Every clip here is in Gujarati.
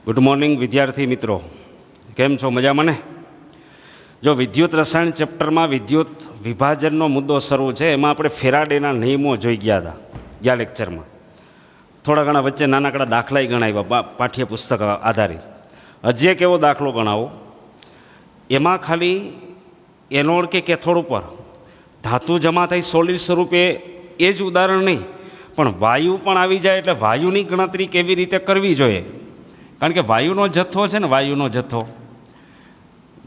ગુડ મોર્નિંગ વિદ્યાર્થી મિત્રો, કેમ છો? મજામાં ને? જો વિદ્યુત રસાયણ ચેપ્ટરમાં વિદ્યુત વિભાજનનો મુદ્દો શરૂ છે, એમાં આપણે ફેરાડેના નિયમો જોઈ ગયા લેક્ચરમાં. થોડા ઘણા વચ્ચે નાનકડા દાખલાય ગણાવ્યા પાઠ્યપુસ્તક આધારિત. હજી એક એવો દાખલો ગણાવો, એમાં ખાલી એનોડ કે કેથોડ ઉપર ધાતુ જમા થઈ સોલિડ સ્વરૂપે એ જ ઉદાહરણ નહીં, પણ વાયુ પણ આવી જાય. એટલે વાયુની ગણતરી કેવી રીતે કરવી જોઈએ, કારણ કે વાયુનો જથ્થો છે ને, વાયુનો જથ્થો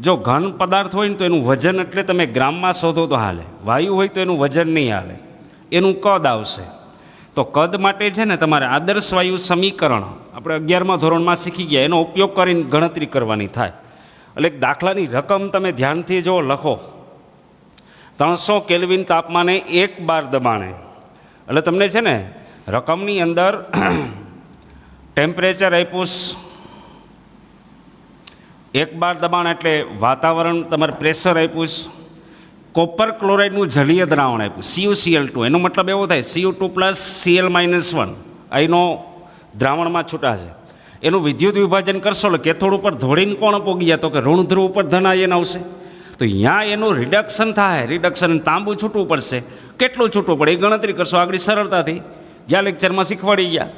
જો ઘન પદાર્થ હોય ને તો એનું વજન એટલે તમે ગ્રામમાં શોધો તો હાલે, વાયુ હોય તો એનું વજન નહીં હાલે, એનું કદ આવશે. તો કદ માટે છે ને તમારે આદર્શ વાયુ સમીકરણ આપણે 11મા ધોરણમાં શીખી ગયા, એનો ઉપયોગ કરીને ગણતરી કરવાની થાય. એટલે એક દાખલાની રકમ તમે ધ્યાનથી જો લખો, 300 કેલ્વિન તાપમાને 1 બાર દબાણે, એટલે તમને છે ને રકમની અંદર ટેમ્પરેચર આપ્યું 1 બાર દબાણ એટલે વાતાવરણ, તમારે પ્રેશર આપ્યું, કોપર ક્લોરાઇડનું જલીય દ્રાવણ આપ્યું CuCl2. એનો મતલબ એવો થાય Cu2 + Cl-1 અહીંનો દ્રાવણમાં છૂટા છે. એનું વિદ્યુત વિભાજન કરશો એટલે કેથોડ ઉપર ધોળીને કોણ પોગી જાય, તો કે ઋણ ધ્રુવ ઉપર ધન આયન આવશે. તો અહીંયા એનું રિડક્શન થાય, રિડક્શન તાંબુ છૂટવું પડશે. કેટલું છૂટવું પડે એ ગણતરી કરશો આગળ સરળતાથી, ગયા લેક્ચરમાં શીખવાડી ગયા.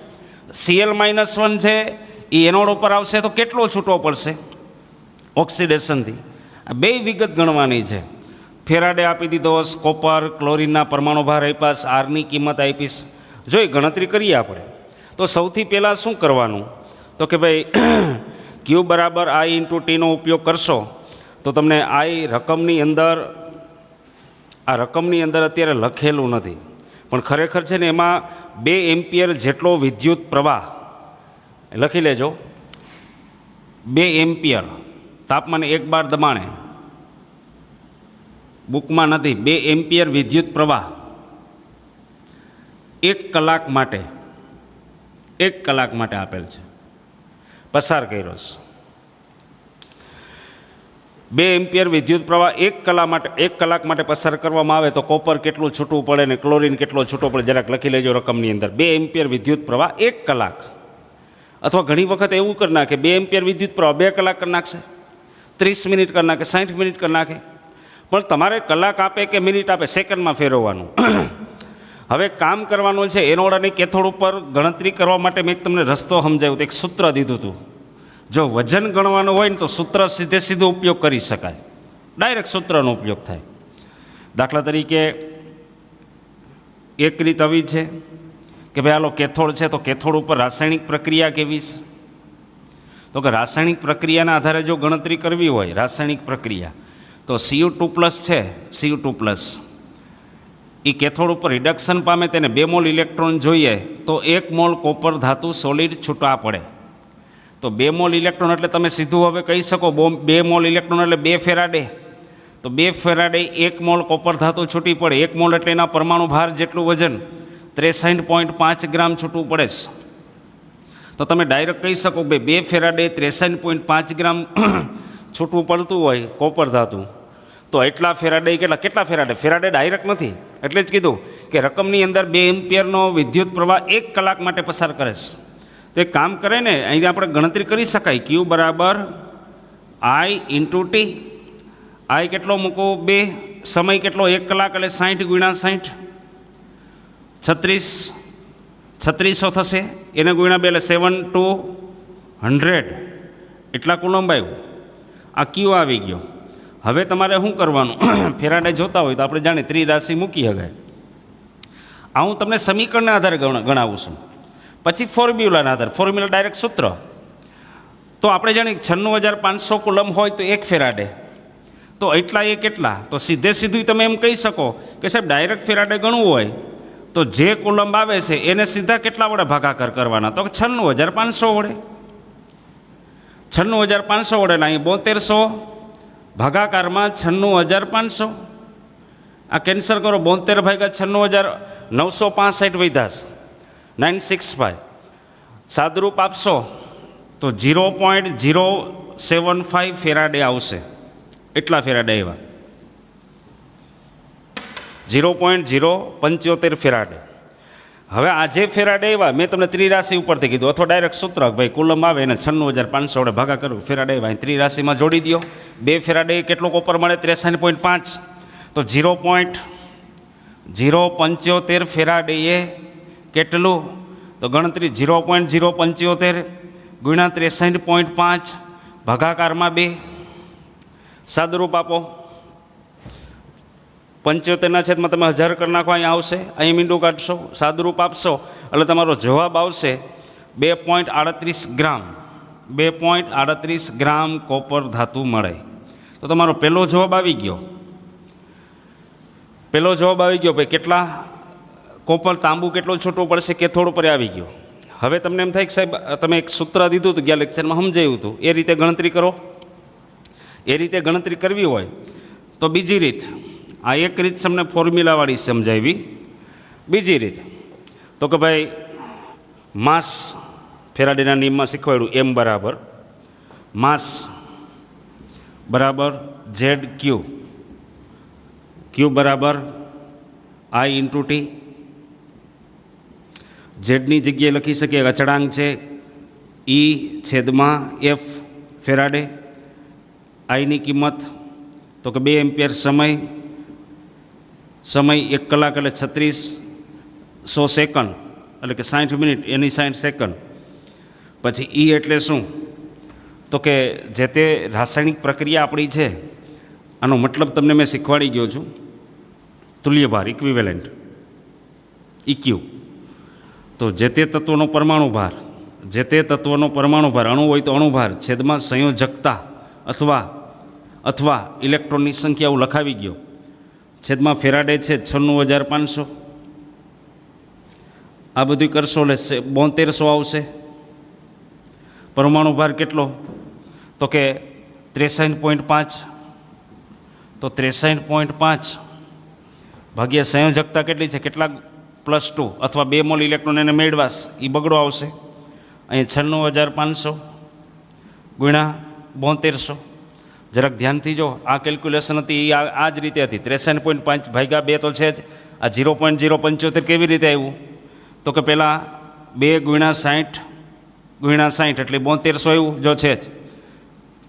Cl-1 છે એ એનોડ ઉપર આવશે તો કેટલો છૂટવો પડશે ઓક્સિડેશનથી. આ બે વિગત ગણવાની છે. ફેરાડે આપી દીધો, કોપર ક્લોરીનના પરમાણુ ભાર આપ્યા, આરની કિંમત આપીશ. જો એ ગણતરી કરીએ આપણે તો સૌથી પહેલાં શું કરવાનું, તો કે ભાઈ Q બરાબર I × T નો ઉપયોગ કરશો તો તમને I રકમની અંદર, આ રકમની અંદર અત્યારે લખેલું નથી પણ ખરેખર છે ને એમાં 2 એમ્પિયર જેટલો વિદ્યુત પ્રવાહ લખી લેજો. 2 એમ્પિયર તાપમાને 1 બાર દબાણે, બુકમાં નથી. 2 એમ્પિયર વિદ્યુત પ્રવાહ 1 કલાક માટે, 1 કલાક માટે આપેલ છે, પસાર કર્યો છે. 2 એમ્પિયર વિદ્યુત પ્રવાહ 1 કલાક માટે પસાર કરવામાં આવે તો કોપર કેટલું છૂટવું પડે ને ક્લોરીન કેટલો છૂટવો પડે, જરાક લખી લેજો રકમની અંદર. 2 એમ્પિયર વિદ્યુત પ્રવાહ 1 કલાક, અથવા ઘણી વખત એવું કરી નાખે 2 એમ્પિયર વિદ્યુત પ્રવાહ 2 કલાક કરી નાખશે, 30 મિનિટ કરી નાખે, 60 મિનિટ કરી નાખે. પણ તમારે કલાક આપે કે મિનિટ આપે, સેકન્ડમાં ફેરવવાનું. હવે કામ કરવાનું છે એનોડ અને કેથોડ ઉપર ગણતરી કરવા માટે મેં તમને રસ્તો સમજાવ્યો હતો, એક સૂત્ર દીધું હતું. જો વજન ગણવાનું હોય ને તો સૂત્ર સીધો ઉપયોગ કરી શકાય, ડાયરેક્ટ સૂત્રનો ઉપયોગ થાય. દાખલા તરીકે એક રીત આવી છે કે ભાઈ આલો કેથોડ છે તો કેથોડ ઉપર રાસાયણિક પ્રક્રિયા કેવી છે, તો કે રાસાયણિક પ્રક્રિયાના આધારે જો ગણતરી કરવી હોય, રાસાયણિક પ્રક્રિયા, તો Cu2+ છે, Cu2+ એ કેથોડ ઉપર રિડક્શન પામે, તેને 2 મોલ ઇલેક્ટ્રોન જોઈએ તો 1 મોલ કોપર ધાતુ સોલિડ છૂટા પડે. તો 2 મોલ ઇલેક્ટ્રોન એટલે તમે સીધું હવે કહી શકો 2 મોલ ઇલેક્ટ્રોન એટલે 2 ફેરાડે. તો 2 ફેરાડે 1 મોલ કોપર ધાતુ છૂટી પડે. 1 મોલ એટલે એના પરમાણુ ભાર જેટલું વજન 63.5 ગ્રામ છૂટવું પડે છે. તો તમે ડાયરેક્ટ કહી શકો કે 2 ફેરાડે 63.5 ગ્રામ છૂટવું પડતું હોય કોપર ધાતુ, તો એટલા ફેરાડે કેટલા ફેરાડે, ફેરાડે ડાયરેક્ટ નથી, એટલે જ કીધું કે રકમની અંદર 2 એમ્પિયરનો વિદ્યુત પ્રવાહ 1 કલાક માટે પસાર કરે છે. તો એક કામ કરે ને, અહીં આપણે ગણતરી કરી શકાય. Q બરાબર I × T. I કેટલો મૂકો 2, સમય કેટલો 1 કલાક એટલે 60 × 60 3600 થશે, એને ગુણ્યા 2 એટલે 7 × 100 એટલા કુલંબ આવ્યું. આ Q આવી ગયો. હવે તમારે શું કરવાનું, ફેરાડે જોતા હોય તો આપણે જાણીએ ત્રિરાશિ મૂકી શકાય. આ હું તમને સમીકરણના આધારે ગણાવું છું, પછી ફોર્મ્યુલાના આધારે, ફોર્મ્યુલા ડાયરેક્ટ સૂત્ર. તો આપણે જાણીએ 96,500 કુલમ હોય તો 1 ફેરાડે, તો એટલા એ કેટલા, તો સીધું તમે એમ કહી શકો કે સાહેબ ડાયરેક્ટ ફેરાડે ગણવું હોય તો જે કુલંબ આવે છે એને સીધા કેટલા વડે ભાગાકાર કરવાના, તો 96,500 વડે. 96,500 વડે અહીં 7200 ભાગાકારમાં 96,500. આ કેન્સલ કરો, 72 ભાગ્યા 96,965 વધ્યા છે, 965. સાદરૂપ આપશો તો 0.075 ફેરાડે આવશે. એટલા ફેરાડે આવ્યા, 0.075 ફેરાડે. હવે આ જે ફેરાડે આવ્યા મેં તમને ત્રિરાશિ ઉપરથી કીધું અથવા ડાયરેક્ટ સૂત્ર ભાઈ કુલમ આવે એને 96,500 વડે ભાગા કરું ફેરાડે આવ્યા ત્રિરાશિમાં જોડી દો. 2 ફેરાડે કેટલો કોપર મળે 63.5 તો 0.075 ફેરાડેએ કેટલું તો ગણતરી 0.075 ગુણ્યા 63.5 ભાગાકારમાં 2 સાદુરૂપ આપો 75 છેદમાં તમે 1000 કરી નાખો અહીંયા આવશે અહીં મીંડું કાઢશો સાદુરૂપ આપશો એટલે તમારો જવાબ આવશે 2.38 ગ્રામ 2.38 ગ્રામ કોપર ધાતુ મળે. તો તમારો પહેલો જવાબ આવી ગયો ભાઈ કેટલા કોપર તાંબુ કેટલો છૂટવું પડશે કે થોડું પર આવી ગયો. હવે તમને એમ થાય કે સાહેબ તમે એક સૂત્ર દીધું હતું ગયા લેક્ચરમાં સમજાયું હતું એ રીતે ગણતરી કરો. એ રીતે ગણતરી કરવી હોય તો બીજી રીત આ એક રીત તમને ફોર્મ્યુલાવાળી સમજાવી. બીજી રીત તો કે ભાઈ માસ ફેરાડેના નિયમમાં શીખવાડ્યું એમ બરાબર માસ બરાબર ઝેડ ક્યુ બરાબર આઈ ઇન્ટુ ટી. ઝેડની જગ્યાએ લખી શકીએ અચળાંક છે ઈ છેદમાં એફ ફેરાડે. આઈની કિંમત તો કે 2 એમ્પિયર સમય 1 કલાક એટલે 3600 સેકન્ડ એટલે કે 60 મિનિટ એની 60 સેકન્ડ. પછી ઈ એટલે શું તો કે જે તે રાસાયણિક પ્રક્રિયા આપણી છે આનો મતલબ તમને મેં શીખવાડી ગયો છું તુલ્યભાર ઇક્વિવેલન્ટ ઇક્યુ. તો જે તે તત્વનો પરમાણુ ભાર અણુ હોય તો અણુભાર છેદમાં સંયોજકતા અથવા ઇલેક્ટ્રોનની સંખ્યા હું લખાવી ગયો છેદમાં ફેરાડે છે 96,500. આ બધું કરશો એટલે 7200 આવશે. પરમાણુ ભાર કેટલો તો કે 63.5 તો 63.5 ભાગ્યા સંયોજકતા કેટલી છે કેટલાક +2 અથવા 2 મોલ ઇલેક્ટ્રોન એને મેળવાશ એ બગડો આવશે. અહીં 96,500 ગુણ્યા 7200. જરાક ધ્યાનથી જો આ કેલ્ક્યુલેશન હતી એ આ જ રીતે હતી 63.5 ભાગ્યા 2 તો છે જ. આ 0.075 કેવી રીતે આવ્યું તો કે પહેલાં 2 ગુણ્યા 60 એટલે 7200 આવ્યું જો છે જ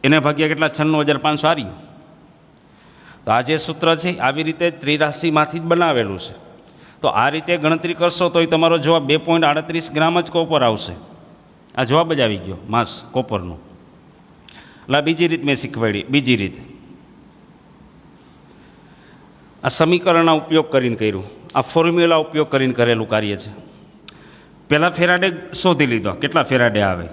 એને ભાગ્યા કેટલા 96,500 આ રહ્યું. તો આ જે સૂત્ર છે આવી રીતે ત્રિરાશિમાંથી જ બનાવેલું છે. તો આ રીતે ગણતરી કરશો તો તમારો જવાબ 2.38 ગ્રામ જ કોપર આવશે. આ જવાબ જ આવી ગયો માસ કોપરનો. એટલે બીજી રીત મેં શીખવાડી. બીજી રીત આ સમીકરણના ઉપયોગ કરીને કર્યું આ ફોર્મ્યુલા ઉપયોગ કરીને કરેલું કાર્ય છે. પહેલાં ફેરાડે શોધી લીધો કેટલા ફેરાડે આવે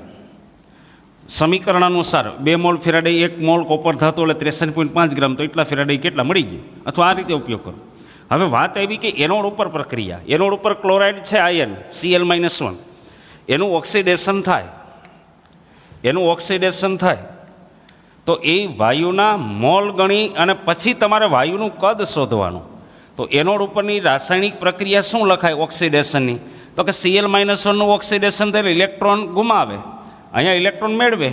સમીકરણ અનુસાર 2 મોલ ફેરાડે 1 મોલ કોપર ધાતુ એટલે 63.5 ગ્રામ તો એટલા ફેરાડે કેટલા મળી ગયું અથવા આ રીતે ઉપયોગ કરો. હવે વાત આવી કે એનોડ ઉપર પ્રક્રિયા એનોડ ઉપર ક્લોરાઇડ છે આયન Cl-1 એનું ઓક્સિડેશન થાય તો એ વાયુના મોલ ગણી અને પછી તમારે વાયુનું કદ શોધવાનું. તો એનોડ ઉપરની રાસાયણિક પ્રક્રિયા શું લખાય ઓક્સિડેશનની તો કે Cl-1નું ઓક્સિડેશન થયેલું ઇલેક્ટ્રોન ગુમાવે અહીંયા ઇલેક્ટ્રોન મેળવે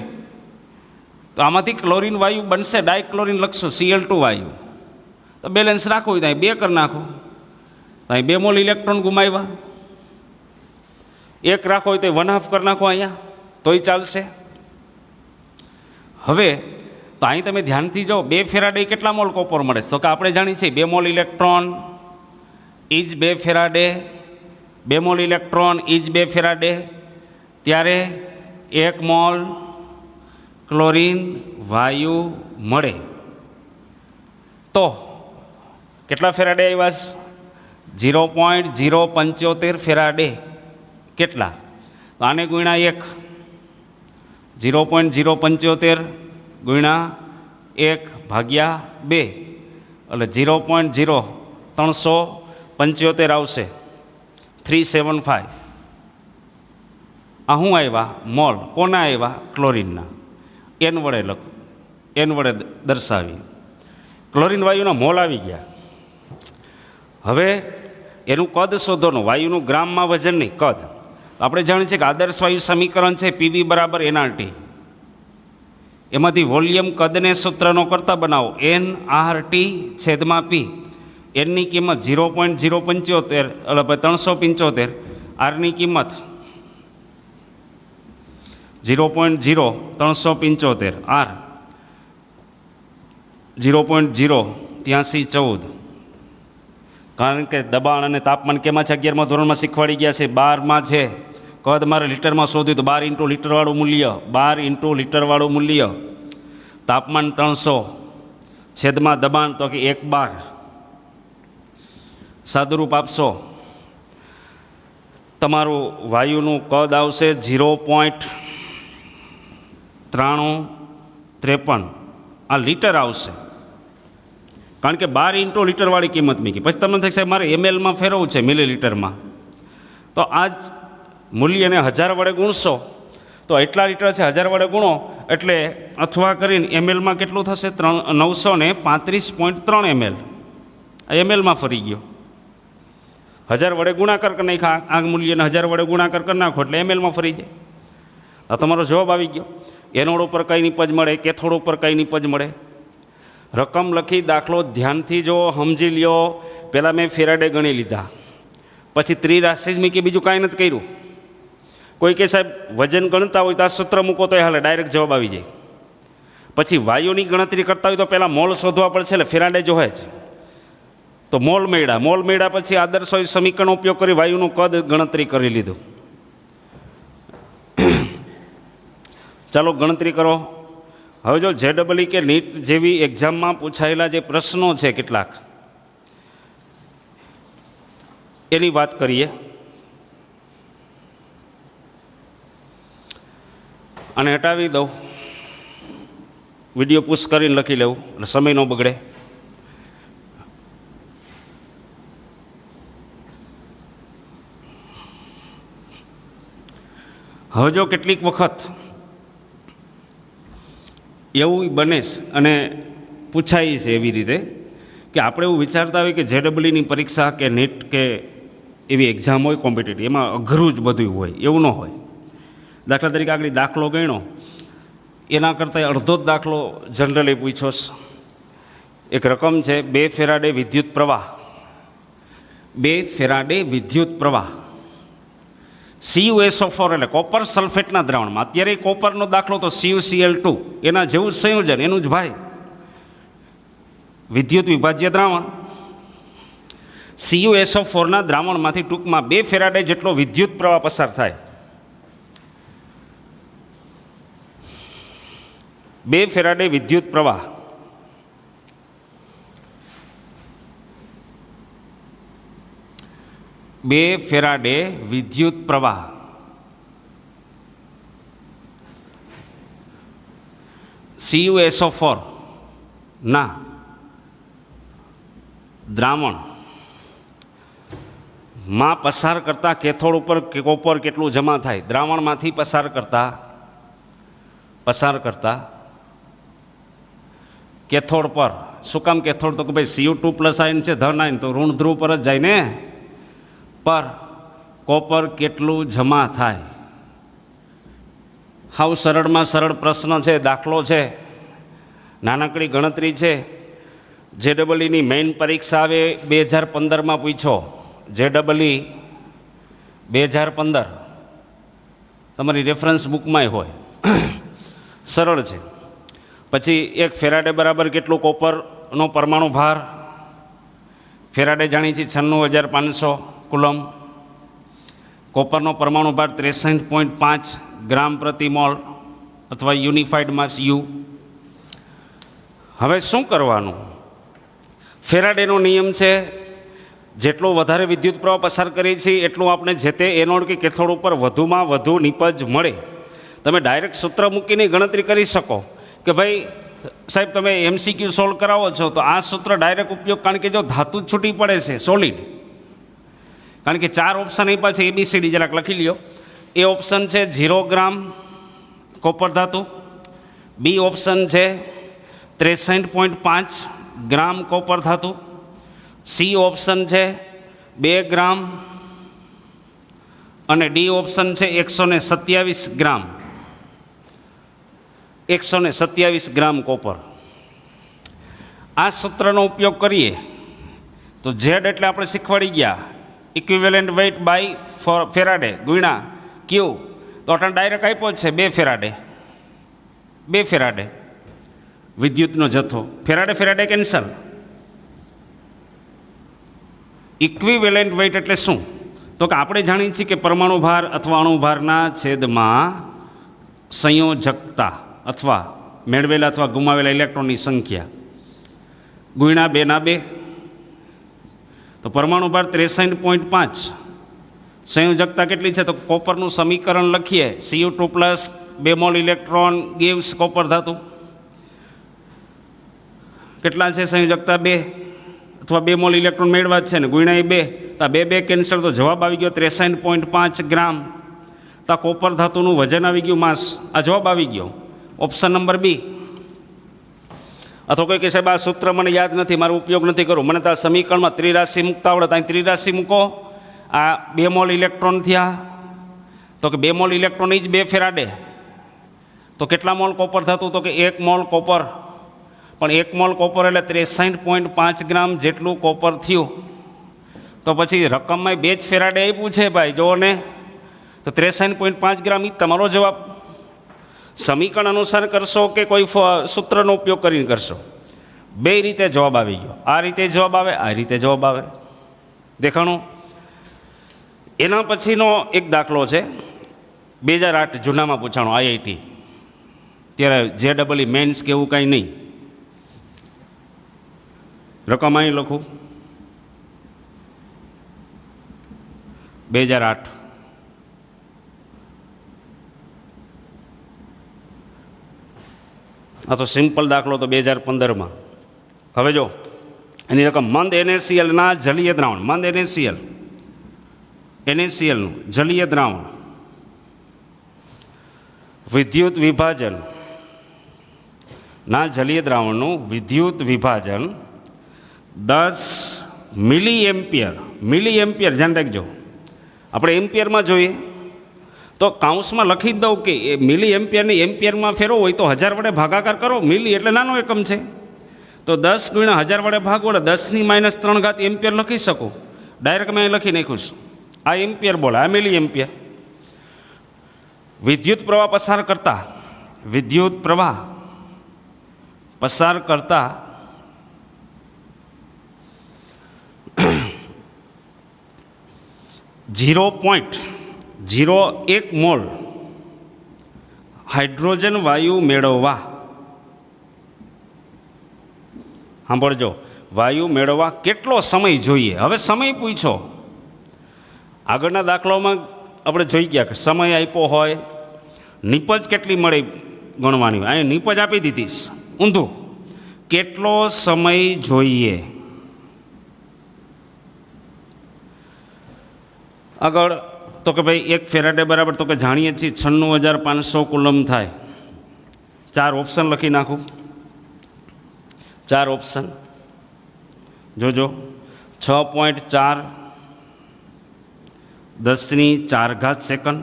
તો આમાંથી ક્લોરીન વાયુ બનશે ડાયક્લોરીન લખશો Cl2 વાયુ તો બેલેન્સ રાખવું હોય તો અહીં 2 કરી નાખો તો અહીં 2 મોલ ઇલેક્ટ્રોન ગુમાવ્યા. 1 રાખો હોય તો 1/2 કરી નાખો અહીંયા તોય ચાલશે. હવે તો અહીં તમે ધ્યાનથી જાઓ 2 ફેરાડે કેટલા મોલ કોપર મળે તો કે આપણે જાણીએ છીએ 2 mole electron is 2 Faraday 2 mole electron is 2 Faraday ત્યારે 1 મોલ ક્લોરીન વાયુ મળે. તો કેટલા ફેરાડે આવ્યા 0.075 ફેરાડે કેટલા તો આને ગુણ્યા 1 0.075 ગુણ્યા 1 ભાગ્યા 2 એટલે 0.0375 આવશે 375. આ શું આવ્યા મોલ કોના આવ્યા ક્લોરીનના એન વડે લખો એન વડે દર્શાવી ક્લોરીન વાયુના મોલ આવી ગયા. હવે એનું કદ શોધોનું વાયુનું ગ્રામમાં વજન નહીં કદ. આપણે જાણીએ છીએ કે આદર્શ વાયુ સમીકરણ છે PV બરાબર NRT. એમાંથી વોલ્યુમ કદને સૂત્રનો કરતા બનાવો NRT છેદમાં P. એનની કિંમત 0.075 એટલે 375 આરની કિંમત 0.0375, આર 0.08314. કારણ કે દબાણ અને તાપમાન કેમાં છે 11મા ધોરણમાં શીખવાડી ગયા છે, 12માં છે. કદ મારે લીટરમાં શોધ્યું તો 12 × લીટરવાળું મૂલ્ય, 12 × લીટરવાળું મૂલ્ય, તાપમાન 300 છેદમાં દબાણ તો કે 1 બાર. સાદુરૂપ આપશો તમારું વાયુનું કદ આવશે 0.9353, આ લીટર આવશે. કારણ કે 12 × લીટરવાળી કિંમત મૂકી. પછી તમને થાય સાહેબ મારે mlમાં ફેરવવું છે મિલીલીટરમાં, તો આ જ મૂલ્યને 1000 વડે ગુણશો તો એટલા લીટર છે, 1000 વડે ગુણો એટલે અથવા કરીને mlમાં કેટલું થશે 935.3 ml. આ mlમાં ફરી ગયો. 1000 વડે ગુણાકાર કરી નાખા, આ મૂલ્યને 1000 વડે ગુણાકાર કરી નાખો એટલે mlમાં ફરી જાય. આ તમારો જવાબ આવી ગયો. એનોડ ઉપર કઈ નિપજ મળે, કેથોડ ઉપર કઈ નિપજ મળે. રકમ લખી દાખલો ધ્યાનથી જો સમજી લ્યો. પહેલાં મેં ફેરાડે ગણી લીધા, પછી ત્રિરાશિ જ મૂકી, બીજું કાંઈ નથી કર્યું. કોઈ કે સાહેબ વજન ગણતા હોય તો આ સૂત્ર મૂકો તો હાલે, ડાયરેક્ટ જવાબ આવી જાય. પછી વાયુની ગણતરી કરતા હોય તો પહેલાં મોલ શોધવા પડશે, એટલે ફેરાડે જોહે જ. તો મોલ મેળા પછી આદર્શ સમીકરણનો ઉપયોગ કરી વાયુનું કદ ગણતરી કરી લીધું. ચાલો ગણતરી કરો. હવે જો JEE કે નીટ જેવી એક્ઝામમાં પૂછાયેલા જે પ્રશ્નો છે કેટલાક, એની વાત કરીએ. અને હટાવી દઉં, વિડીયો પુશ કરીને લખી લેવું એટલે સમય ન બગડે. હવે જો કેટલીક વખત એવું બને અને પૂછાય છે એવી રીતે કે આપણે એવું વિચારતા હોય કે JEEની પરીક્ષા કે નીટ કે એવી એક્ઝામ હોય કોમ્પિટિટિવ, એમાં અઘરું જ બધું હોય, એવું ન હોય. દાખલા તરીકે આગળ દાખલો ગણ્યો, એના કરતાં અડધો જ દાખલો જનરલી પૂછ્યો છે. એક રકમ છે 2 ફેરાડે વિદ્યુત પ્રવાહ, 2 ફેરાડે વિદ્યુત પ્રવાહ CuSO4 એટલે કોપર સલ્ફેટના દ્રાવણમાં. અત્યારે કોપરનો દાખલો તો CuCl2, એના જેવું જ સંયોજન, એનું જ ભાઈ વિદ્યુત વિભાજ્ય દ્રાવણ. CuSO4ના દ્રાવણમાંથી ટૂંકમાં 2 ફેરાડે જેટલો વિદ્યુત પ્રવાહ પસાર થાય. 2 ફેરાડે વિદ્યુત પ્રવાહ વિદ્યુત પ્રવાહ CuSO4 ના દ્રાવણમાં પસાર કરતા કેથોડ ઉપર કોપર કેટલું જમા થાય, દ્રાવણમાંથી પસાર કરતા કેથોડ પર. શું કામ કેથોડ? તો કે ભાઈ Cu2 પ્લસ આયન છે, ધન આયન, તો ઋણ ધ્રુવ પર જ જાય ને. પર કોપર કેટલું જમા થાય. હાવ સરળમાં સરળ પ્રશ્ન છે, દાખલો છે, નાનકડી ગણતરી છે. JEEની મેઇન પરીક્ષા આવે 2015માં પૂછો. JEE 2015 તમારી રેફરન્સ બુકમાંય હોય. સરળ છે. પછી 1 ફેરાડે બરાબર કેટલું કોપરનો પરમાણુ ભાર? ફેરાડે જાણી છે 96,500 કુલમ. કોપરનો પરમાણુ ભાર 63.5 ગ્રામ પ્રતિ મોલ અથવા યુનિફાઈડ માસ U. હવે શું કરવાનું? ફેરાડેનો નિયમ છે, જેટલો વધારે વિદ્યુત પ્રવાહ પસાર કરીએ છીએ એટલું આપણે જે તે એનોડ કે કેથોડ ઉપર વધુમાં વધુ નિપજ મળે. તમે ડાયરેક્ટ સૂત્ર મૂકીને ગણતરી કરી શકો કે ભાઈ સાહેબ તમે MCQ સોલ્વ કરાવો છો તો આ સૂત્ર ડાયરેક્ટ ઉપયોગ, કારણ કે જો ધાતુ જ છૂટી પડે છે સોલિડ, કારણ કે 4 ઓપ્શન આપ્યા છે, ABCD જરાક લખી લ્યો. એ ઓપ્શન છે 0 ગ્રામ કોપર ધાતુ, બી ઓપ્શન છે 63.5 ગ્રામ કોપર ધાતુ, સી ઓપ્શન છે 2 ગ્રામ અને ડી ઓપ્શન છે 127 ગ્રામ. 127 ગ્રામ કોપર. આ સૂત્રનો ઉપયોગ કરીએ તો Z એટલે આપણે શીખવાડી ગયા ઇક્વિવેલન્ટ વેઇટ બાય ફેરાડે ગુણ્યા ક્યુ, તો અટણ ડાયરેક્ટ આપ્યો જ છે 2 ફેરાડે, 2 ફેરાડે વિદ્યુતનો જથ્થો. Faraday Faraday cancel. Equivalent weight એટલે શું? તો કે આપણે જાણીએ છીએ કે પરમાણુ ભાર અથવા અણુભારના છેદમાં સંયોજકતા અથવા મેળવેલા અથવા ગુમાવેલા ઇલેક્ટ્રોનની સંખ્યા ગુણ્યા 2/2. તો પરમાણુ ભાર 63.5. સંયોજકતા કેટલી છે? તો કોપરનું સમીકરણ લખીએ, Cu2 plus 2 mole electron gives copper ધાતુ. કેટલા છે સંયોજકતા? 2 અથવા 2 મોલ ઇલેક્ટ્રોન મેળવા જ છે ને, ગુણ્યા 2. તો 2 કેન્સલ, તો જવાબ આવી ગયો 63.5 ગ્રામ. તો આ કોપર ધાતુનું વજન આવી ગયું, માસ. આ જવાબ આવી ગયો, ઓપ્શન નંબર બી. અથવા કોઈ કહે સાહેબ આ સૂત્ર મને યાદ નથી, મારો ઉપયોગ નથી કરવો, મને તો આ સમીકરણમાં ત્રિરાશિ મૂકતા આવડે, અહીં ત્રિરાશિ મૂકો. આ 2 મોલ ઇલેક્ટ્રોન થયા, તો કે 2 મોલ ઇલેક્ટ્રોન જ 2 ફેરાડે. તો કેટલા મોલ કોપર થતું? તો કે 1 મોલ કોપર. પણ 1 મોલ કોપર એટલે 63.5 ગ્રામ જેટલું કોપર થયું. તો પછી રકમમાં 2 જ ફેરાડે આપ્યું છે ભાઈ, જુઓ ને. તો 63.5 ગ્રામ એ તમારો જવાબ. સમીકરણ અનુસાર કરશો કે કોઈ સૂત્રનો ઉપયોગ કરીને કરશો, 2 રીતે જવાબ આવી ગયો. આ રીતે જવાબ આવે, આ રીતે જવાબ આવે. દેખાણું? એના પછીનો એક દાખલો છે 2008 જૂનામાં પૂછાણો, આઈઆઈટી. ત્યારે JEE મેન્સ કે એવું કાંઈ નહીં. રકમ અહીં લખું, 2008. આ તો સિમ્પલ દાખલો તો 2015માં. હવે જો એની રકમ, મંદ NaClના જલીય દ્રાવણ, મંદ NaClનું જલીય દ્રાવણ વિદ્યુત વિભાજન ના જલીય દ્રાવણનું વિદ્યુત વિભાજન 10 મિલીએમ્પિયર. મિલીએમ્પિયર ધ્યાન રાખજો, આપણે એમ્પિયરમાં જોઈએ તો કાઉન્સમાં લખી દઉં કે એ મિલી એમ્પિયરની એમ્પિયરમાં ફેરવો હોય તો 1000 વડે ભાગાકાર કરો. મિલી એટલે નાનો એકમ છે, તો 10 ગુણ્યા 1000 વડે ભાગો એટલે 10⁻³ એમ્પિયર લખી શકું. ડાયરેક્ટ મેં લખી નાખ્યું છું. આ એમ્પિયર બોલે, આ મિલી એમ્પિયર. વિદ્યુત પ્રવાહ પસાર કરતા, વિદ્યુત પ્રવાહ પસાર કરતા 0.01 મોલ હાઇડ્રોજન વાયુ મેળવવા, સાંભળજો, વાયુ મેળવવા કેટલો સમય જોઈએ? હવે સમય પૂછો. આગળના દાખલાઓમાં આપણે જોઈ ગયા કે સમય આપ્યો હોય, નિપજ કેટલી મળે ગણવાની હોય. અહીં નિપજ આપી દીધીશ, ઊંધું. કેટલો સમય જોઈએ? આગળ તો કે ભાઈ 1 ફેરાડે બરાબર, તો કે જાણીએ છીએ 96,500 કુલમ થાય. 4 ઓપ્શન લખી નાખું, 4 ઓપ્શન જોજો. 6.4 10⁴ સેકન્ડ.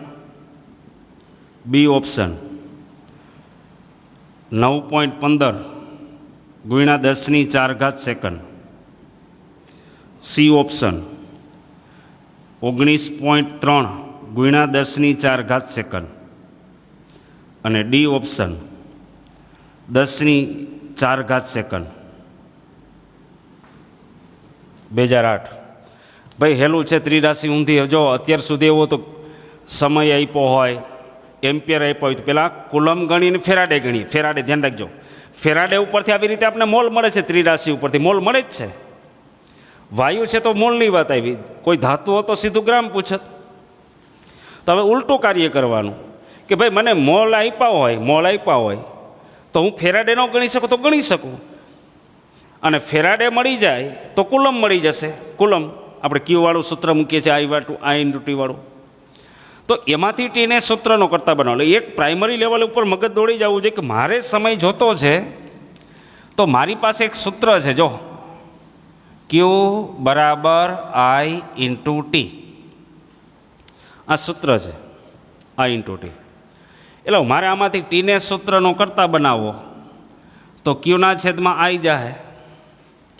બી ઓપ્શન 9.15 ગુણ્યા 10⁴ સેકન્ડ. સી ઓપ્શન 19.3 ગુણ્યા 10⁴ સેકન્ડ. અને ડી ઓપ્શન 10⁴ સેકન્ડ. 2008 ભાઈ હેલું છે, ત્રિરાશિ ઊંધી. જો અત્યાર સુધી એવો તો સમય આપ્યો હોય, એમ્પિયર આપ્યો હોય, તો પહેલાં કુલમ ગણીને ફેરાડે ગણીએ. ફેરાડે ધ્યાન રાખજો, ફેરાડે ઉપરથી આવી રીતે આપણે મોલ મળે છે, ત્રિરાશિ ઉપરથી મોલ મળે જ છે. વાયુ છે તો મોલની વાત આવી, કોઈ ધાતુ હતો સીધું ગ્રામ પૂછત. તો હવે ઉલટું કાર્ય કરવાનું કે ભાઈ મને મોલ આપ્યા હોય તો હું ફેરાડે ન ગણી શકું તો ગણી શકું, અને ફેરાડે મળી જાય તો કુલમ મળી જશે. કુલમ આપણે ક્યુવાળું સૂત્ર મૂકીએ છીએ, I/T વાળું. તો એમાંથી ટીને સૂત્રનો કરતા બનાવો. એક પ્રાઇમરી લેવલ ઉપર મગજ દોડી જવું જોઈએ કે મારે સમય જોતો છે તો મારી પાસે એક સૂત્ર છે, જો Q = I/T. આ સૂત્ર છે, I/T. એટલે મારે આમાંથી ટીને સૂત્રનો કરતા બનાવવો તો ક્યુના છેદમાં I જાય,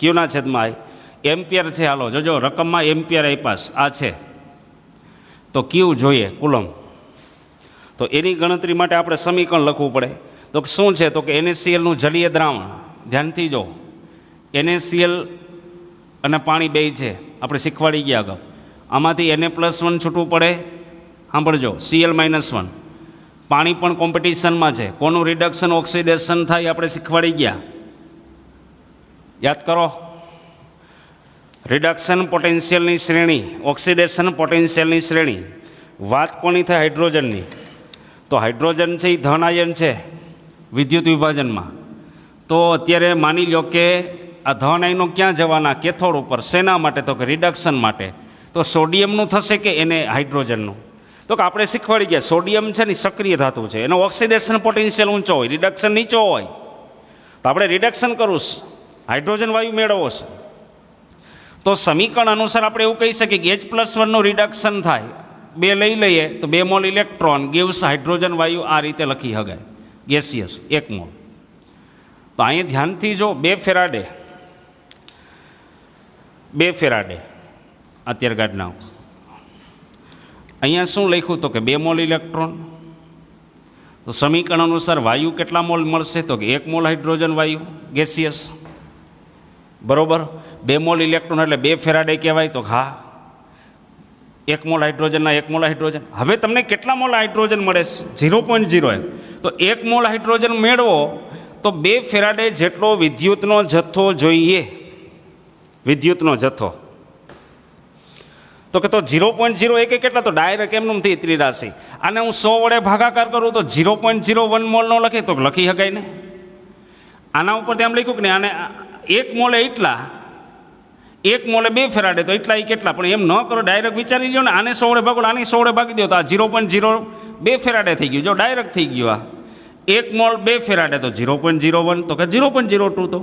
ક્યુના છેદમાં I. એમ્પિયર છે, હાલો જોજો રકમમાં એમ્પિયર આપ્યાસ આ છે, તો ક્યુ જોઈએ કુલમ, તો એની ગણતરી માટે આપણે સમીકરણ લખવું પડે. તો શું છે, તો કે NaClનું જલીય દ્રાવણ, ધ્યાનથી જો NaCl અને પાણી બે છે, આપણે શીખવાડી ગયા આગળ. આમાંથી Na+1 છૂટવું પડે, સાંભળજો Cl-1. પાણી પણ કોમ્પિટિશનમાં છે, કોનું રિડક્શન ઓક્સિડેશન થાય આપણે શીખવાડી ગયા, યાદ કરો. રિડક્શન પોટેન્શિયલની શ્રેણી, ઓક્સિડેશન પોટેન્શિયલની શ્રેણી. વાત કોની થાય? હાઇડ્રોજનની. તો હાઇડ્રોજન છે એ ધન આયન છે વિદ્યુત વિભાજનમાં. તો અત્યારે માની લો કે આ ધન આયનો ક્યાં જવાના? કેથોડ ઉપર. શેના માટે? તો કે રિડક્શન માટે. તો સોડિયમનું થશે કે એને હાઇડ્રોજનનું? તો કે આપણે શીખવાડી ગયા સોડિયમ છે ને સક્રિય ધાતુ છે, એનો ઓક્સિડેશન પોટેન્શિયલ ઊંચો હોય, રિડક્શન નીચો હોય. તો આપણે રિડક્શન કરવું, હાઇડ્રોજન વાયુ મેળવવો છે. તો સમીકરણ અનુસાર આપણે એવું કહી શકીએ કે H+1નું રિડક્શન થાય, 2 લઈ લઈએ તો 2 મોલ ઇલેક્ટ્રોન ગિવ્સ હાઇડ્રોજન વાયુ. આ રીતે લખી શકાય, ગેસિયસ 1 મોલ. તો અહીંયા ધ્યાનથી જો 2 ફેરાડે અત્યારે કાઢ નાખો. અહીંયા શું લખ્યું? તો કે 2 મોલ ઇલેક્ટ્રોન. તો સમીકરણ અનુસાર વાયુ કેટલા મોલ મળશે? તો કે 1 મોલ હાઇડ્રોજન વાયુ ગેસિયસ, બરોબર. 2 મોલ ઇલેક્ટ્રોન એટલે 2 ફેરાડે કહેવાય. તો હા, 1 મોલ હાઇડ્રોજનના 1 મોલ હાઇડ્રોજન. હવે તમને કેટલા મોલ હાઇડ્રોજન મળે? 0.01. તો 1 મોલ હાઇડ્રોજન મેળવો તો 2 ફેરાડે જેટલો વિદ્યુતનો જથ્થો જોઈએ, વિદ્યુતનો જથ્થો. તો કે તો 0.01 કેટલા? તો ડાયરેક્ટ એમનું થઈ ત્રિરાશિ. આને હું 100 વડે ભાગાકાર કરું તો 0.01 મોલનો લખે તો લખી શકાય ને. આના ઉપર તેમ લખ્યું કે ને આને 1 મોલે એટલા, 1 મોલે 2 ફેરાડે તો એટલા એ કેટલા? પણ એમ ન કરો, ડાયરેક્ટ વિચારી લો ને. આને 100 વડે ભાગો, આને 100 વડે ભાગી દો તો આ 0.02 ફેરાડે થઈ ગયું. જો ડાયરેક્ટ થઈ ગયું. આ 1 મોલ 2 ફેરાડે તો 0.01, તો કે 0.02.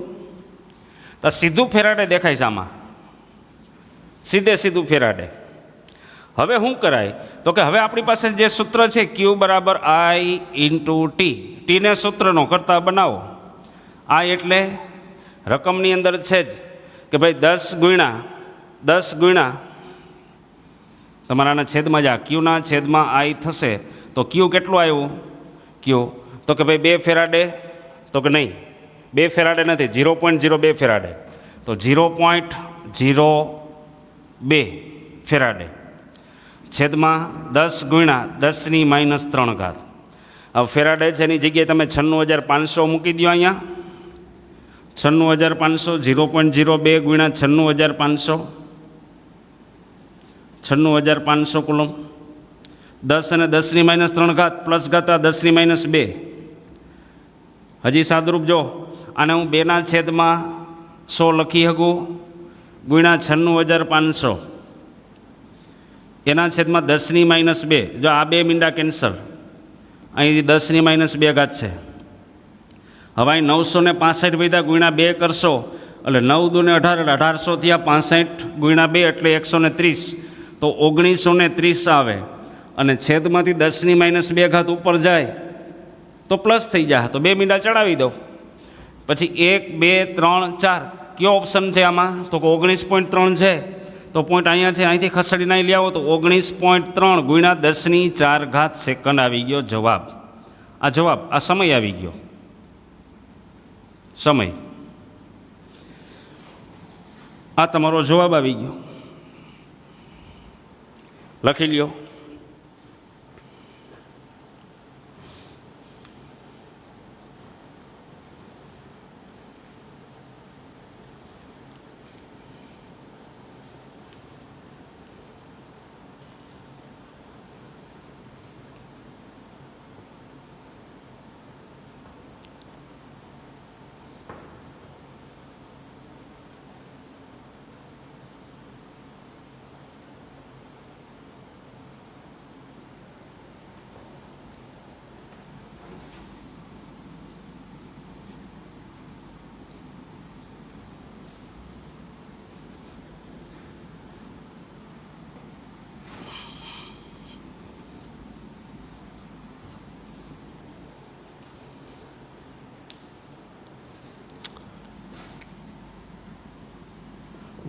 તો સીધું ફેરાડે દેખાય છે આમાં, સીધું ફેરાડે. હવે શું કરાય? તો કે હવે આપણી પાસે જે સૂત્ર છે Q = I × T. ટીને સૂત્રનો કરતા બનાવો. આ એટલે રકમની અંદર છે જ કે ભાઈ 10 ગુણ્યા તમારાના છેદમાં જ આ ક્યુના છેદમાં I થશે. તો ક્યુ કેટલું આવ્યું? ક્યુ તો કે ભાઈ 2 ફેરાડે. તો કે નહીં, 2 ફેરાડે નથી, 0.02 ફેરાડે. તો 0.02 ફેરાડે છેદમાં 10 ગુણ્યા 10⁻³ હવે ફેરાડે છે એની જગ્યાએ તમે 96,500 મૂકી દો. અહીંયા 96,500, 0.02 ગુણ્યા 96,500, 96,500 કુલમ. 10 અને 10⁻³ પ્લસ ઘાતા 10⁻². હજી સાદુરૂપ જો, આને હું 2/100 લખી શકું ગુણ્યા 96,500 એના છેદમાં 10⁻². જો આ 2 મીંડા કેન્સલ, અહીંથી 10⁻² છે. હવે અહીં 965 વધ્યા ગુણ્યા 2 કરશો એટલે 9 દૂને 18 એટલે 1800 થયા. 65 ગુણ્યા 2 એટલે 130, તો 1930 આવે. અને છેદમાંથી 10⁻² ઉપર જાય તો પ્લસ થઈ જાય. તો 2 મીંડા ચડાવી દો. પછી 1, 2, 3, 4 કયો ઓપ્શન છે આમાં? તો 19.3 છે. તો પોઈન્ટ અહીંયા છે, અહીંથી ખસેડીને અહીં લઈ આવો તો 19.3 ગુણ્યા 10⁴ સેકન્ડ આવી ગયો જવાબ. આ જવાબ, આ સમય આવી ગયો, સમય. આ તમારો જવાબ આવી ગયો, લખી લ્યો.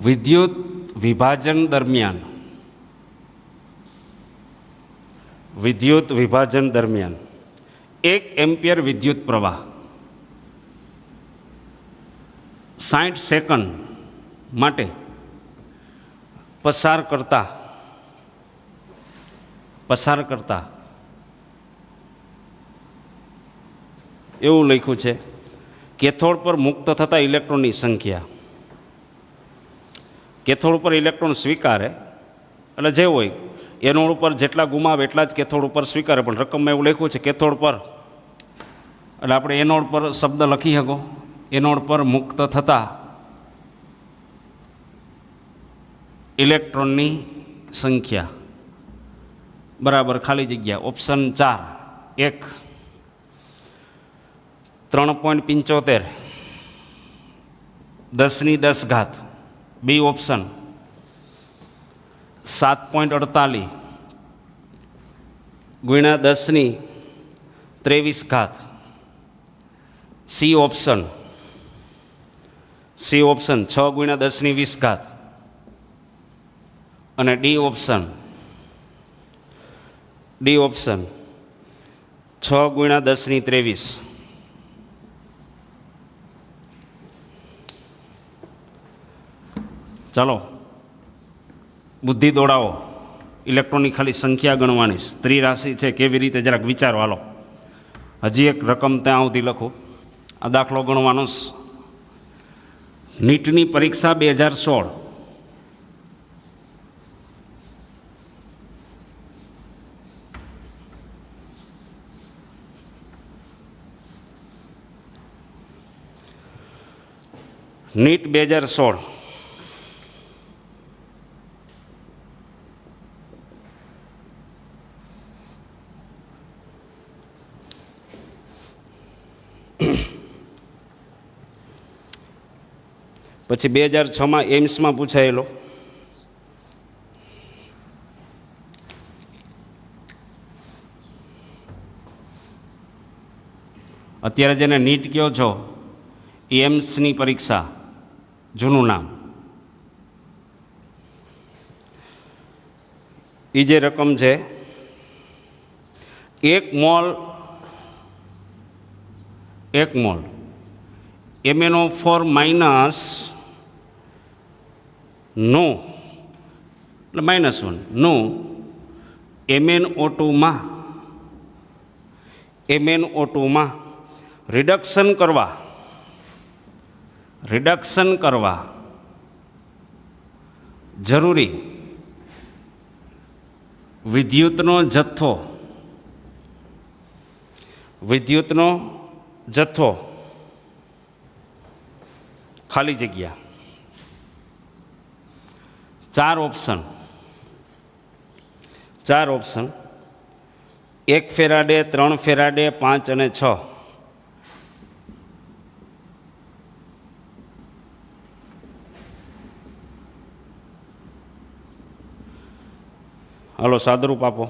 વિદ્યુત વિભાજન દરમિયાન એક એમ્પિયર વિદ્યુત પ્રવાહ 60 સેકન્ડ માટે પસાર કરતા એવું લખ્યું છે કેથોડ પર મુક્ત થતા ઇલેક્ટ્રોનની સંખ્યા. કેથોડ ઉપર ઇલેક્ટ્રોન સ્વીકારે એટલે જે હોય એનોડ ઉપર જેટલા ગુમાવે એટલા જ કેથોડ ઉપર સ્વીકારે, પણ રકમમાં એવું લખ્યું છે કેથોડ પર, એટલે આપણે એનોડ પર શબ્દ લખી શકો. એનોડ પર મુક્ત થતા ઇલેક્ટ્રોનની સંખ્યા બરાબર ખાલી જગ્યા ઓપ્શન 4 1 3.75 10⁻⁻, બી ઓપ્શન 7.48 ગુણ્યા 10⁻23, સી ઓપ્શન 6 ગુણ્યા 10⁻20 અને ડી ઓપ્શન 6 ગુણ્યા 10⁻23. ચાલો બુદ્ધિ દોડાવો, ઇલેક્ટ્રોનની ખાલી સંખ્યા ગણવાની, ત્રિરાશિ છે કેવી રીતે જરાક વિચારો. હાલો હજી એક રકમ ત્યાં સુધી લખું. આ દાખલો ગણવાનો નીટની પરીક્ષા 2016. નીટ 2016 પછી 2006 એમ્સમાં પૂછાયેલો. અત્યારે જેને નીટ કહો છો એમ્સની પરીક્ષા, જૂનું નામ. એ જે રકમ છે 1 મોલ MnO4 માઇનસ નું એટલે -1 નું MnO2માં રિડક્શન કરવા જરૂરી વિદ્યુતનો જથ્થો ખાલી જગ્યા 4 ઓપ્શન 1 ફેરાડે, 3 ફેરાડે, 5 અને 6. હાલો સાદરૂપ આપો.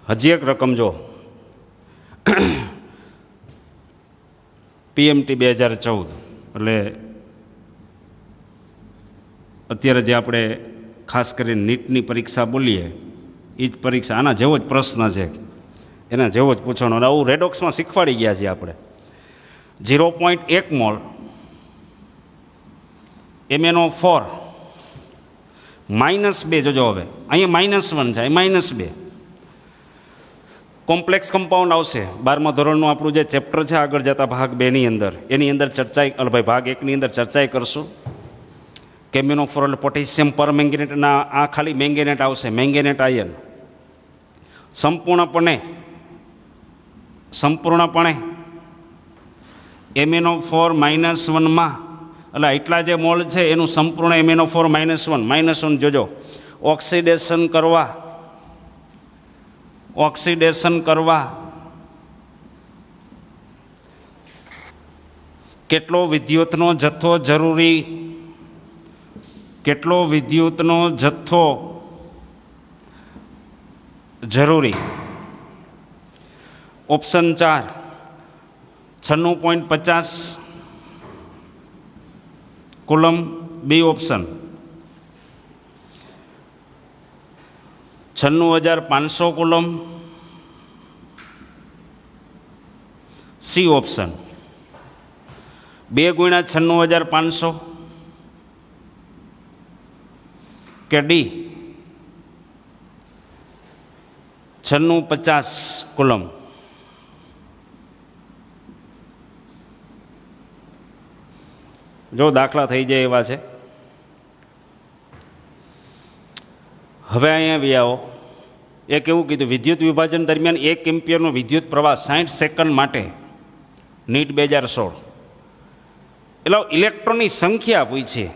હજી એક રકમ જો PMT 2014, એટલે અત્યારે જે આપણે ખાસ કરીને નીટની પરીક્ષા બોલીએ એ જ પરીક્ષા, આના જેવો જ પ્રશ્ન છે, એના જેવો જ પૂછવાનો. અને આવું રેડોક્સમાં શીખવાડી ગયા છીએ આપણે. 0.1 મોલ MnO4 -2, જોજો હવે અહીંયા -1 છે, -2 કોમ્પ્લેક્સ કમ્પાઉન્ડ આવશે. 12મા ધોરણનું આપણું જે ચેપ્ટર છે આગળ જતા ભાગ 2ની અંદર, એની અંદર ભાગ 1ની અંદર ચર્ચાઈ કરશું કે MnO4 એટલે પોટેશિયમ પર મેંગેનેટના આ ખાલી મેંગેનેટ આવશે, મેંગેનેટ આયન. સંપૂર્ણપણે MnO4 -1માં એટલે એટલા જે મોલ છે એનું સંપૂર્ણ MnO4 -1 જોજો ઓક્સિડેશન કરવા કેટલો વિદ્યુતનો જથ્થો જરૂરી. Option 4 96.50 coulomb B option, 96,500 coulomb C option, 2 ગુણ્યા 96,500 કે ડી 96,50 કુલમ. જો દાખલા થઈ જાય એવા છે. હવે અહીંયા બી આવો. એક એવું કીધું, વિદ્યુત વિભાજન દરમિયાન 1 એમ્પિયરનો વિદ્યુત પ્રવાહ 60 સેકન્ડ માટે, નીટ 2016. એટલે ઇલેક્ટ્રોનની સંખ્યા પૂછી.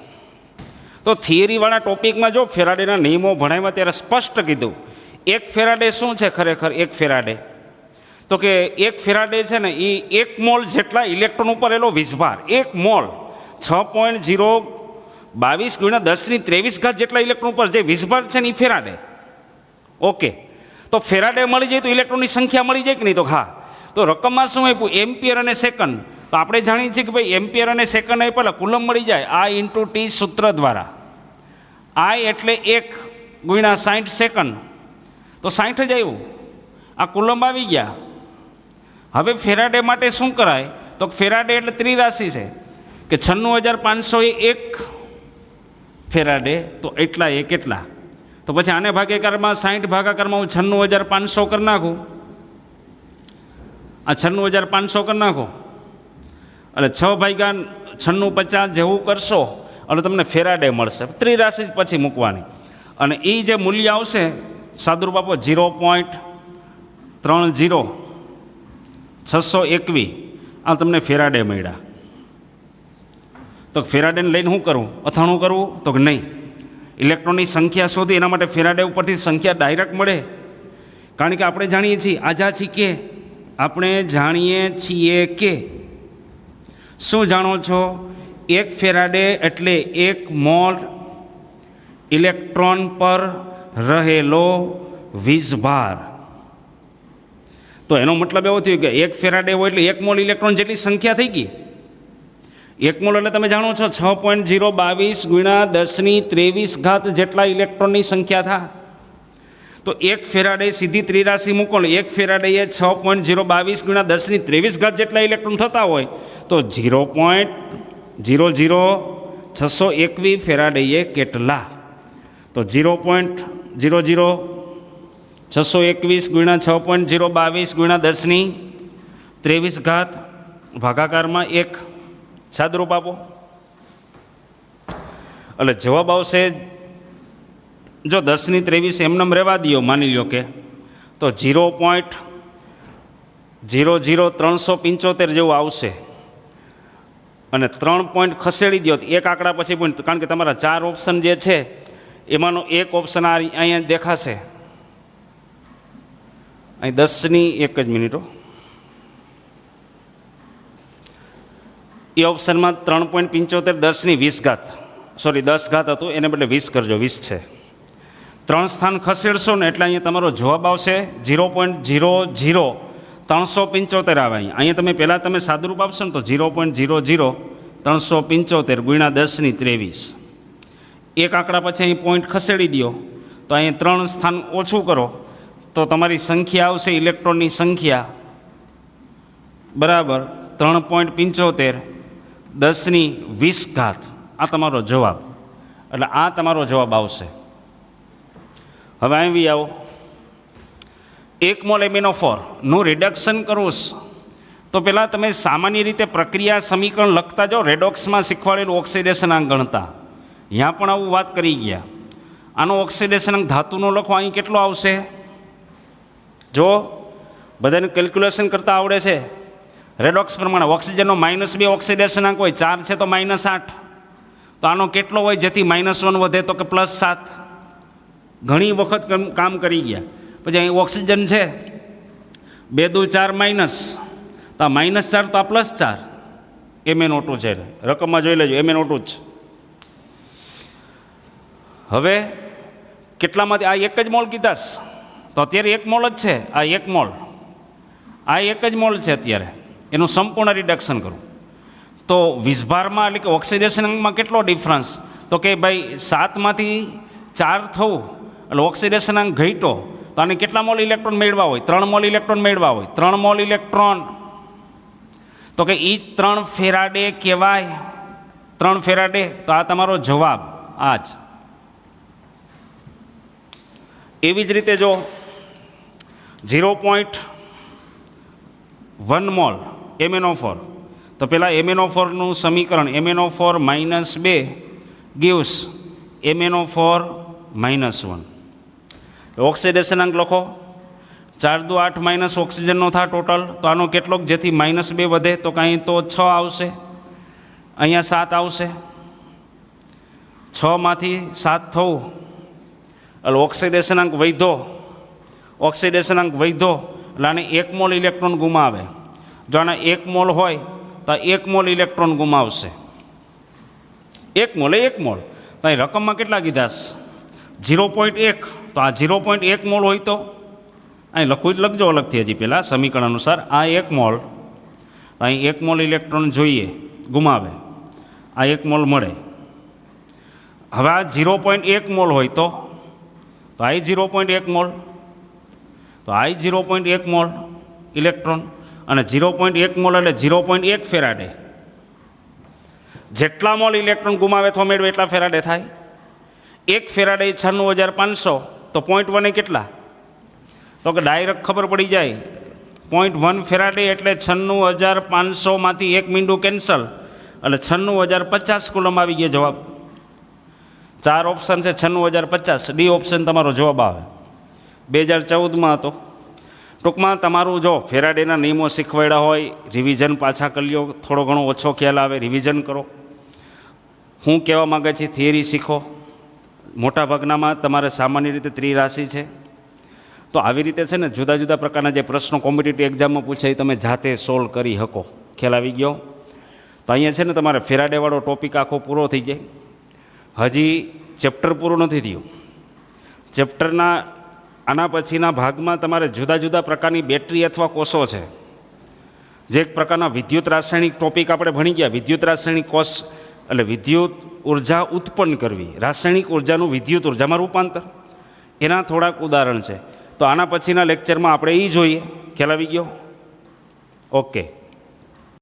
તો થિયરીવાળા ટોપિકમાં જો ફેરાડેના નિયમો ભણાવ્યા ત્યારે સ્પષ્ટ કીધું, 1 ફેરાડે શું છે ખરેખર? 1 ફેરાડે તો કે 1 ફેરાડે છે ને એ 1 મોલ જેટલા ઇલેક્ટ્રોન ઉપર એલો વીજભાર, 1 મોલ 6.022 ગુણ્યા 10⁻23 જેટલા ઇલેક્ટ્રોન ઉપર જે વીજભાર છે ને એ ફેરાડે. ઓકે, તો ફેરાડે મળી જાય તો ઇલેક્ટ્રોનની સંખ્યા મળી જાય કે નહીં? તો હા. તો રકમમાં શું આપ્યું? એમ્પિયર અને સેકન્ડ. તો આપણે જાણીએ છીએ કે ભાઈ એમ્પિયર અને સેકન્ડ એ પહેલાં કુલમ મળી જાય, I ઇન્ટુ ટી સૂત્ર દ્વારા. I એટલે 1 ગુણ્યા 60 સેકન્ડ, તો 60 જ આવ્યું. આ કુલમ આવી ગયા. હવે ફેરાડે માટે શું કરાય? તો ફેરાડે એટલે ત્રિરાશિ છે કે 96,500 એ 1 ફેરાડે, તો એટલા એ કેટલા? તો પછી આને ભાગાકારમાં 60 ભાગાકારમાં હું 96,500 કરી નાખું. આ 96,500 કરી નાખો એટલે 6 ભાગ્યા 96,50 જેવું કરશો એટલે તમને ફેરાડે મળશે. ત્રિરાશિ પછી મૂકવાની અને એ જે મૂલ્ય આવશે સાદુરૂપ આપો 0.30 આ તમને ફેરાડે મળ્યા. તો ફેરાડેને લઈને શું કરવું? અથાણું કરવું? તો કે નહીં, ઇલેક્ટ્રોનની સંખ્યા શોધી. એના માટે ફેરાડે ઉપરથી સંખ્યા ડાયરેક્ટ મળે. કારણ કે આપણે જાણીએ છીએ આપણે જાણીએ છીએ કે શું જાણો છો? 1 ફેરાડે એટલે 1 મોલ ઇલેક્ટ્રોન પર રહેલો વીજભાર. તો એનો મતલબ એવો થયો કે 1 ફેરાડે હોય એટલે 1 મોલ ઇલેક્ટ્રોન જેટલી સંખ્યા થઈ ગઈ. 1 મોલ એટલે તમે જાણો છો 6.022 ગુણ્યા 10⁻23 જેટલા ઇલેક્ટ્રોનની સંખ્યા થાય. તો 1 ફેરાડે સીધી ત્રિરાશિ મૂકો, 1 ફેરાડે એ 6.022 ગુણ્યા 10⁻23 જેટલા ઇલેક્ટ્રોન થતા હોય તો 0.00621 ફેરાડે એ કેટલા? તો 0.00621 ગુણ્યા 6.022 ગુણ્યા 10⁻23 ભાગાકારમાં 1. સાદરૂપ આપો એટલે જવાબ આવશે, જો 10⁻23 એમનેમ રહેવા દો, માની લો કે, તો 0.00375 જેવું આવશે. અને 3 પોઈન્ટ ખસેડી દો, એક આંકડા પછી પોઈન્ટ, કારણ કે તમારા 4 ઓપ્શન જે છે એમાંનો એક ઓપ્શન આ અહીંયા દેખાશે. અહીં 10 મિનિટો એ ઓપ્શનમાં 3.75 10 હતું, એને બદલે 20 કરજો, 20 છે. 3 સ્થાન ખસેડશો ને એટલે અહીંયા તમારો જવાબ આવશે 0.00375 આવે. અહીંયા તમે પહેલાં તમે સાદુરૂપ આપશો ને તો 0.00375 ગુણ્યા 10⁻23. એક આંકડા પછી અહીં પોઈન્ટ ખસેડી દો તો અહીં 3 સ્થાન ઓછું કરો તો તમારી સંખ્યા આવશે, ઇલેક્ટ્રોનની સંખ્યા બરાબર 3.75 10⁻20. આ તમારો જવાબ, એટલે આ તમારો જવાબ આવશે. હવે આવી આવો, 1 મોલ એમિનોફોરનું રિડક્શન કરવું તો પહેલાં તમે સામાન્ય રીતે પ્રક્રિયા સમીકરણ લખતા જાઓ. રેડોક્સમાં શીખવાડેલું ઓક્સિડેશન અંક ગણતા, અહીંયા પણ આવું વાત કરી ગયા. આનો ઓક્સિડેશન અંક ધાતુનો લખો, અહીં કેટલો આવશે? જો બધાને કેલ્ક્યુલેશન કરતાં આવડે છે રેડોક્સ પ્રમાણે ઓક્સિજનનો -2 ઓક્સિડેશન અંક હોય, 4 છે તો -8. તો આનો કેટલો હોય જેથી -1 વધે? તો કે +7. ઘણી વખત કામ કરી ગયા. પછી અહીં ઓક્સિજન છે 2 દુ 4 માઇનસ, તો આ -4 તો આ +4 MnO2 છે. રકમમાં જોઈ લેજો, MnO2 જ. હવે કેટલામાંથી આ 1 જ મોલ કીધાસ તો અત્યારે 1 મોલ જ છે. આ 1 મોલ, આ 1 જ મોલ છે અત્યારે. એનું સંપૂર્ણ રિડક્શન કરું તો વીજભારમાં એટલે કે ઓક્સિડેશનમાં કેટલો ડિફરન્સ, તો કે ભાઈ 7માંથી 4 થવું એટલે ઓક્સિડેશન અંક ઘટ્યો તો આને કેટલા મોલ ઇલેક્ટ્રોન મેળવા હોય, 3 મોલ ઇલેક્ટ્રોન મેળવા હોય, 3 મોલ ઇલેક્ટ્રોન, તો કે ઈ 3 ફેરાડે કહેવાય, 3 ફેરાડે. તો આ તમારો જવાબ આ જ. એવી જ રીતે જો 0.1 મોલ MnO4, તો પહેલાં MnO4નું સમીકરણ MnO4 -2 gives MnO4 -1. ઓક્સિડેશન અંક લખો, 4 દુ 8 માઇનસ ઓક્સિજનનો થાય ટોટલ, તો આનો કેટલોક જેથી -2 વધે તો કાંઈ તો 6 આવશે, અહીંયા 7 આવશે, 6માંથી 7 થવું એટલે ઓક્સિડેશન અંક વધ્યો, ઓક્સિડેશન અંક વધ્યો એટલે આને 1 મોલ ઇલેક્ટ્રોન ગુમાવે. જો આને 1 મોલ હોય તો 1 મોલ ઇલેક્ટ્રોન ગુમાવશે, 1 મોલ એ 1 મોલ, તો અહીં રકમમાં કેટલા કીધા 0.1, તો આ 0.1 મોલ હોય તો અહીં લખવું જ લખજો અલગથી હજી પહેલાં સમીકરણ અનુસાર, આ 1 મોલ, અહીં 1 મોલ ઇલેક્ટ્રોન જોઈએ ગુમાવે, આ 1 મોલ મળે. હવે આ 0.1 મોલ હોય તો આ 0.1 મોલ, તો આ 0.1 મોલ ઇલેક્ટ્રોન, અને 0.1 મોલ એટલે 0.1 ફેરાડે. જેટલા મોલ ઇલેક્ટ્રોન ગુમાવે તો મેળવે એટલા ફેરાડે થાય. 1 ફેરાડે 96,500, તો 0.1 એ કેટલા, તો કે ડાયરેક્ટ ખબર પડી જાય 0.1 ફેરાડે એટલે 96,500માંથી 1 મીંડું કેન્સલ એટલે 96,050 કુલમ આવી ગયા જવાબ. 4 ઓપ્શન છે, 96,050, ડી ઓપ્શન તમારો જવાબ આવે. 2014માં હતો. ટૂંકમાં તમારું જો ફેરાડેના નિયમો શીખવાડ્યા હોય, રિવિઝન પાછા કરી લો, થોડો ઘણો ઓછો ખ્યાલ આવે રિવિઝન કરો. હું કહેવા માગે છે થિયરી શીખો. મોટાભાગનામાં તમારે સામાન્ય રીતે ત્રિરાશિ છે, તો આવી રીતે છે ને જુદા જુદા પ્રકારના જે પ્રશ્નો કોમ્પિટિટિવ એક્ઝામમાં પૂછાય તમે જાતે સોલ્વ કરી શકો. ખ્યાલ આવી ગયો? તો અહીંયા છે ને તમારે ફેરાડેવાળો ટોપિક આખો પૂરો થઈ જાય. હજી ચેપ્ટર પૂરું નથી થયું. ચેપ્ટરના આના પછીના ભાગમાં તમારે જુદા જુદા પ્રકારની બેટરી અથવા કોષો છે, જે એક પ્રકારના વિદ્યુત રાસાયણિક ટોપિક આપણે ભણી ગયા. વિદ્યુત રાસાયણિક કોષ એટલે વિદ્યુત ઉર્જા ઉત્પન્ન કરવી, રાસાયણિક ઉર્જાનું વિદ્યુત ઉર્જામાં રૂપાંતર, એના થોડાક ઉદાહરણ છે. તો આના પછીના લેક્ચરમાં આપણે એ જોઈએ. ખ્યાલ આવી ગયો? ઓકે.